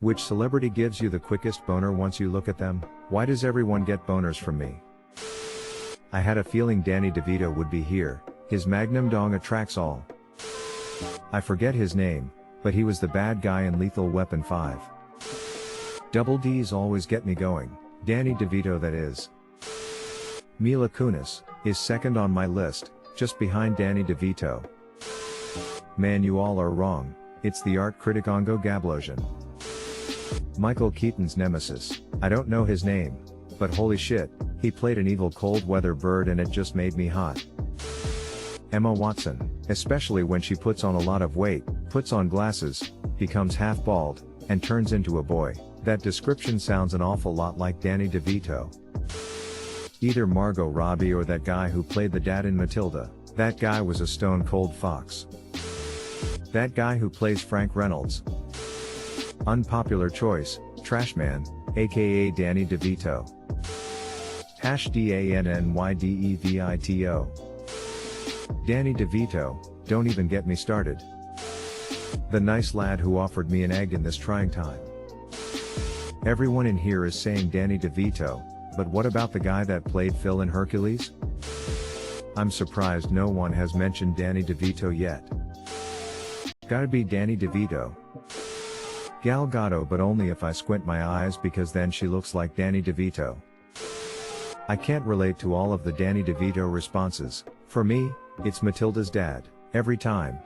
Which celebrity gives you the quickest boner once you look at them? Why does everyone get boners from me? I had a feeling Danny DeVito would be here, his magnum dong attracts all. I forget his name, but he was the bad guy in Lethal Weapon 5. Double D's always get me going, Danny DeVito that is. Mila Kunis is second on my list, just behind Danny DeVito. Man, you all are wrong, it's the art critic Ongo Gablosian. Michael Keaton's nemesis, I don't know his name, but holy shit, he played an evil cold weather bird and it just made me hot. Emma Watson, especially when she puts on a lot of weight, puts on glasses, becomes half bald, and turns into a boy. That description sounds an awful lot like Danny DeVito. Either Margot Robbie or that guy who played the dad in Matilda. That guy was a stone cold fox. That guy who plays Frank Reynolds. Unpopular choice, Trashman, aka Danny DeVito. #DANNYDEVITO. Danny DeVito, don't even get me started. The nice lad who offered me an egg in this trying time. Everyone in here is saying Danny DeVito, but what about the guy that played Phil in Hercules? I'm surprised no one has mentioned Danny DeVito yet. Gotta be Danny DeVito. Gal Gadot, but only if I squint my eyes because then she looks like Danny DeVito. I can't relate to all of the Danny DeVito responses. For me, it's Matilda's dad, every time.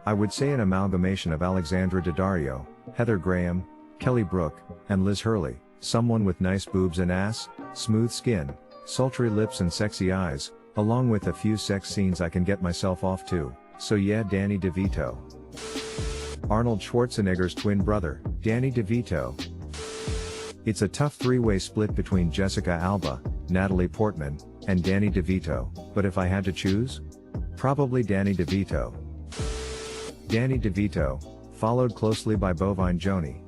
I would say an amalgamation of Alexandra Daddario, Heather Graham, Kelly Brook, and Liz Hurley, someone with nice boobs and ass, smooth skin, sultry lips and sexy eyes, along with a few sex scenes I can get myself off to. So yeah, Danny DeVito. Arnold Schwarzenegger's twin brother, Danny DeVito. It's a tough three-way split between Jessica Alba, Natalie Portman, and Danny DeVito, but if I had to choose? Probably Danny DeVito. Danny DeVito, followed closely by Bovine Joni.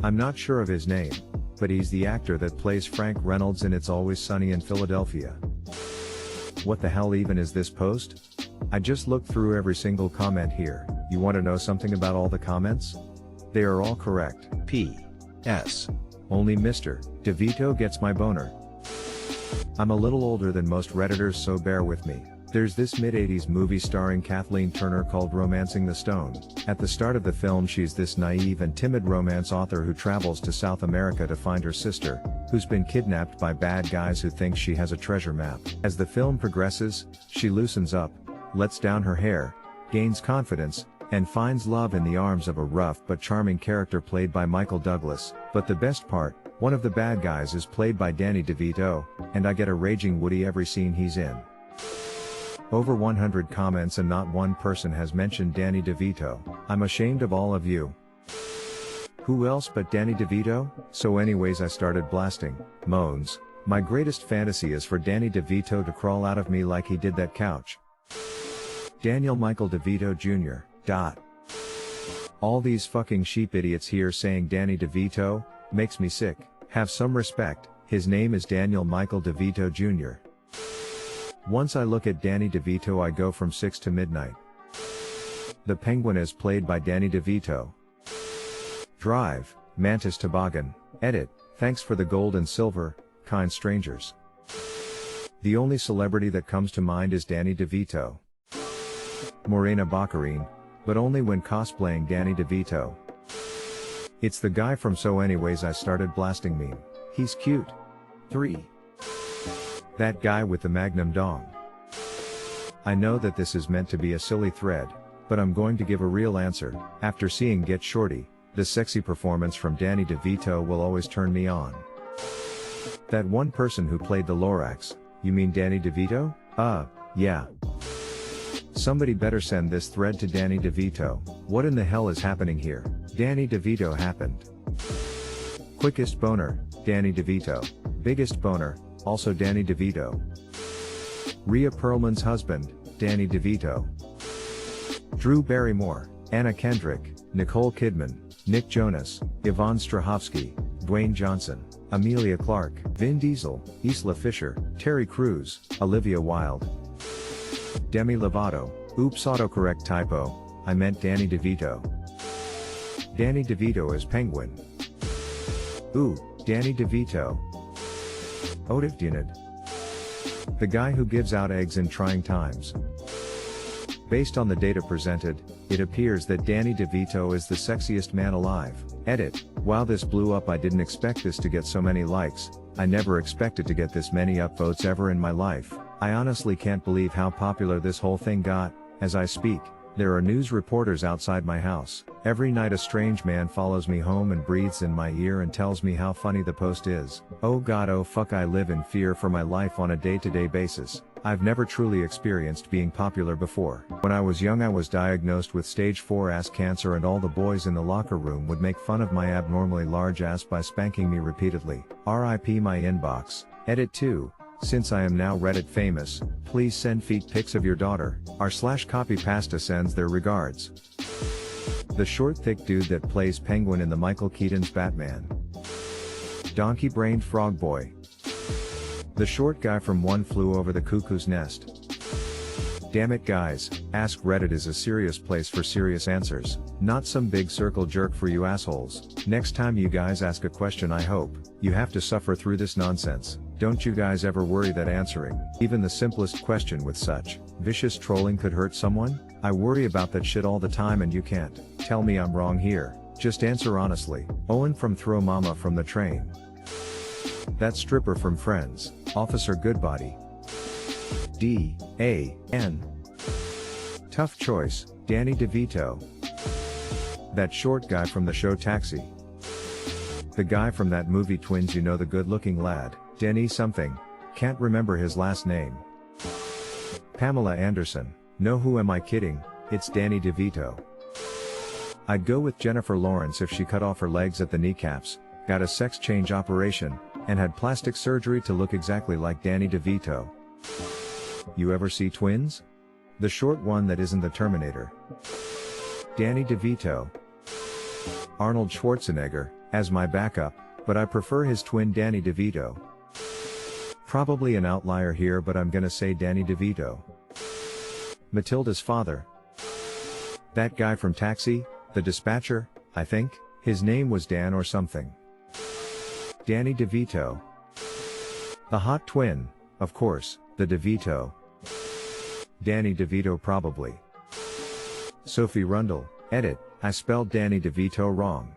I'm not sure of his name, but he's the actor that plays Frank Reynolds in It's Always Sunny in Philadelphia. What the hell even is this post? I just looked through every single comment here. You want to know something about all the comments? They are all correct. P.S. Only Mr. DeVito gets my boner. I'm a little older than most Redditors, so bear with me. There's this mid-80s movie starring Kathleen Turner called Romancing the Stone. At the start of the film, she's this naive and timid romance author who travels to South America to find her sister, who's been kidnapped by bad guys who think she has a treasure map. As the film progresses, she loosens up, lets down her hair, gains confidence, and finds love in the arms of a rough but charming character played by Michael Douglas. But the best part, one of the bad guys is played by Danny DeVito, and I get a raging Woody every scene he's in. Over 100 comments and not one person has mentioned Danny DeVito. I'm ashamed of all of you. Who else but Danny DeVito? So anyways, I started blasting moans. My greatest fantasy is for Danny DeVito to crawl out of me like he did that couch. DanielMichaelDeVito Jr. All these fucking sheep idiots here saying Danny DeVito, makes me sick. Have some respect, his name is DanielMichaelDeVito Jr. Once I look at Danny DeVito I go from 6 to midnight. The Penguin is played by Danny DeVito. Drive, Mantis Toboggan, edit, thanks for the gold and silver, kind strangers. The only celebrity that comes to mind is Danny DeVito. Morena Baccarin, but only when cosplaying Danny DeVito. It's the guy from So Anyways I Started Blasting meme. He's cute. 3. That guy with the Magnum dong. I know that this is meant to be a silly thread, but I'm going to give a real answer. After seeing Get Shorty, the sexy performance from Danny DeVito will always turn me on. That one person who played the Lorax, you mean Danny DeVito? Yeah. Somebody better send this thread to Danny DeVito. What in the hell is happening here? Danny DeVito happened. Quickest boner, Danny DeVito. Biggest boner, also Danny DeVito. Rhea Perlman's husband, Danny DeVito. Drew Barrymore, Anna Kendrick, Nicole Kidman, Nick Jonas, Yvonne Strahovski, Dwayne Johnson, Amelia Clark, Vin Diesel, Isla Fisher, Terry Crews, Olivia Wilde. Demi Lovato, oops autocorrect typo, I meant Danny DeVito. Danny DeVito as Penguin. Ooh, Danny DeVito. Odivdunid. The guy who gives out eggs in trying times. Based on the data presented, it appears that Danny DeVito is the sexiest man alive. Edit. While this blew up, I didn't expect this to get so many likes. I never expected to get this many upvotes ever in my life. I honestly can't believe how popular this whole thing got. As I speak, there are news reporters outside my house. Every night a strange man follows me home and breathes in my ear and tells me how funny the post is. Oh god, oh fuck, I live in fear for my life on a day-to-day basis. I've never truly experienced being popular before. When I was young, I was diagnosed with stage 4 ass cancer, and all the boys in the locker room would make fun of my abnormally large ass by spanking me repeatedly. RIP my inbox. Edit 2. Since I am now Reddit famous, please send feet pics of your daughter. r/copypasta sends their regards. The short thick dude that plays Penguin in the Michael Keaton's Batman. Donkey-brained frog boy. The short guy from One Flew Over the Cuckoo's Nest. Damn it guys, AskReddit is a serious place for serious answers, not some big circle jerk for you assholes. Next time you guys ask a question, I hope you have to suffer through this nonsense. Don't you guys ever worry that answering even the simplest question with such vicious trolling could hurt someone? I worry about that shit all the time, and you can't tell me I'm wrong here. Just answer honestly. Owen from Throw Mama from the Train. That stripper from Friends, Officer Goodbody. D.A.N. Tough choice, Danny DeVito. That short guy from the show Taxi. The guy from that movie Twins, you know, the good-looking lad, Denny something, can't remember his last name. Pamela Anderson. No, who am I kidding, it's Danny DeVito. I'd go with Jennifer Lawrence if she cut off her legs at the kneecaps, got a sex change operation, and had plastic surgery to look exactly like Danny DeVito. You ever see Twins? The short one that isn't the Terminator. Danny DeVito. Arnold Schwarzenegger, as my backup, but I prefer his twin Danny DeVito. Probably an outlier here, but I'm gonna say Danny DeVito. Matilda's father. That guy from Taxi, the dispatcher, I think, his name was Dan or something. Danny DeVito. The hot twin, of course, the DeVito. Danny DeVito probably. Sophie Rundle. Edit, I spelled Danny DeVito wrong.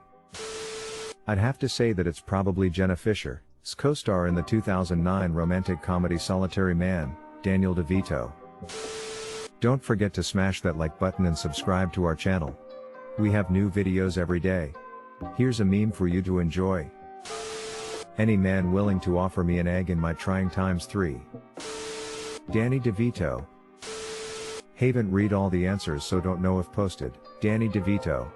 I'd have to say that it's probably Jenna Fisher's co-star in the 2009 romantic comedy Solitary Man, Daniel DeVito. Don't forget to smash that like button and subscribe to our channel. We have new videos every day. Here's a meme for you to enjoy. Any man willing to offer me an egg in my trying times 3. Danny DeVito. Haven't read all the answers, so don't know if posted. Danny DeVito.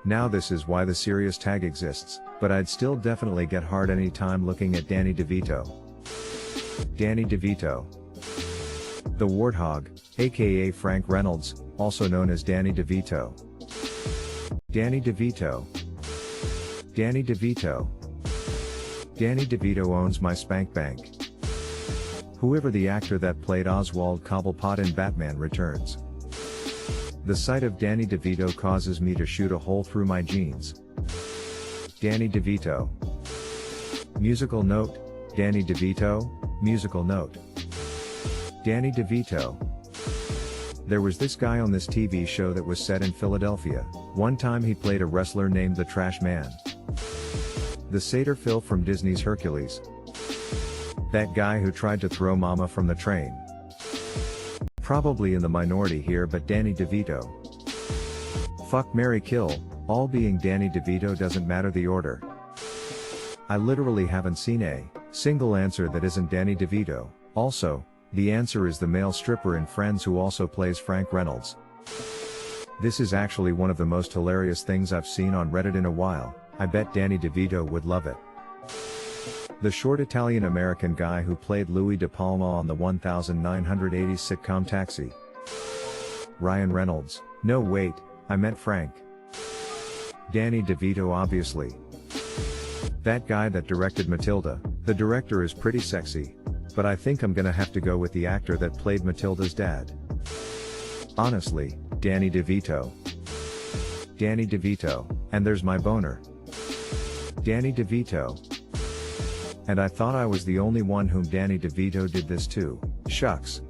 Now this is why the serious tag exists, but I'd still definitely get hard any time looking at Danny DeVito. Danny DeVito. The Warthog, aka Frank Reynolds, also known as Danny DeVito. Danny DeVito. Danny DeVito. Danny DeVito owns my spank bank. Whoever the actor that played Oswald Cobblepot in Batman Returns. The sight of Danny DeVito causes me to shoot a hole through my jeans. Danny DeVito. Musical note, Danny DeVito, musical note. Danny DeVito. There was this guy on this TV show that was set in Philadelphia. One time he played a wrestler named the Trash Man. The satyr Phil from Disney's Hercules. That guy who tried to throw Mama from the train. Probably in the minority here, but Danny DeVito. Fuck, marry, kill, all being Danny DeVito, doesn't matter the order. I literally haven't seen a single answer that isn't Danny DeVito. Also, the answer is the male stripper in Friends who also plays Frank Reynolds. This is actually one of the most hilarious things I've seen on Reddit in a while. I bet Danny DeVito would love it. The short Italian-American guy who played Louis De Palma on the 1980s sitcom Taxi. Ryan Reynolds. No wait, I meant Frank. Danny DeVito obviously. That guy that directed Matilda. The director is pretty sexy, but I think I'm gonna have to go with the actor that played Matilda's dad. Honestly, Danny DeVito. Danny DeVito, and there's my boner. Danny DeVito. And I thought I was the only one whom Danny DeVito did this to. Shucks.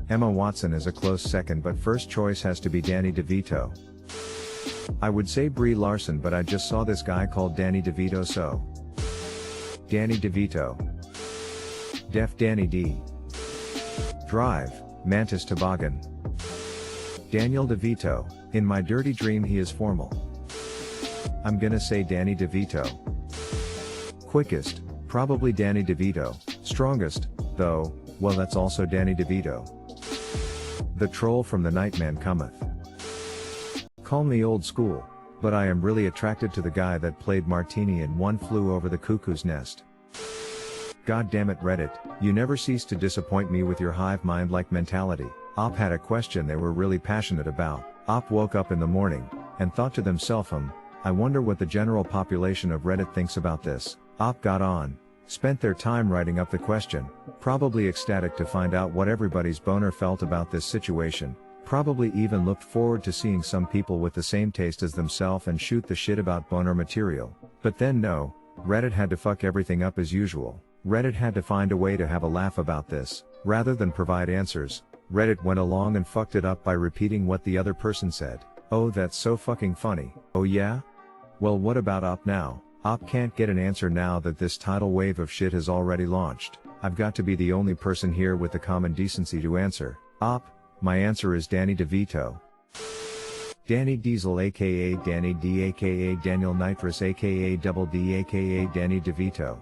Emma Watson is a close second, but first choice has to be Danny DeVito. I would say Brie Larson, but I just saw this guy called Danny DeVito, so Danny DeVito. Def Danny D. Drive, Mantis Toboggan. Daniel DeVito, in my dirty dream he is formal. I'm gonna say Danny DeVito. Quickest, probably Danny DeVito. Strongest, though, well that's also Danny DeVito. The troll from The Nightman cometh. Call me old school, but I am really attracted to the guy that played Martini in One Flew Over the Cuckoo's Nest. God damn it Reddit, you never cease to disappoint me with your hive mind-like mentality. Op had a question they were really passionate about. Op woke up in the morning, and thought to themselves, I wonder what the general population of Reddit thinks about this. Op got on, spent their time writing up the question, probably ecstatic to find out what everybody's boner felt about this situation, probably even looked forward to seeing some people with the same taste as themselves and shoot the shit about boner material. But then no, Reddit had to fuck everything up as usual. Reddit had to find a way to have a laugh about this, rather than provide answers. Reddit went along and fucked it up by repeating what the other person said. Oh, that's so fucking funny. Oh yeah? Well, what about Op now? Op can't get an answer now that this tidal wave of shit has already launched. I've got to be the only person here with the common decency to answer. Op, my answer is Danny DeVito. Danny Diesel aka Danny D aka Daniel Nitrous aka Double D aka Danny DeVito.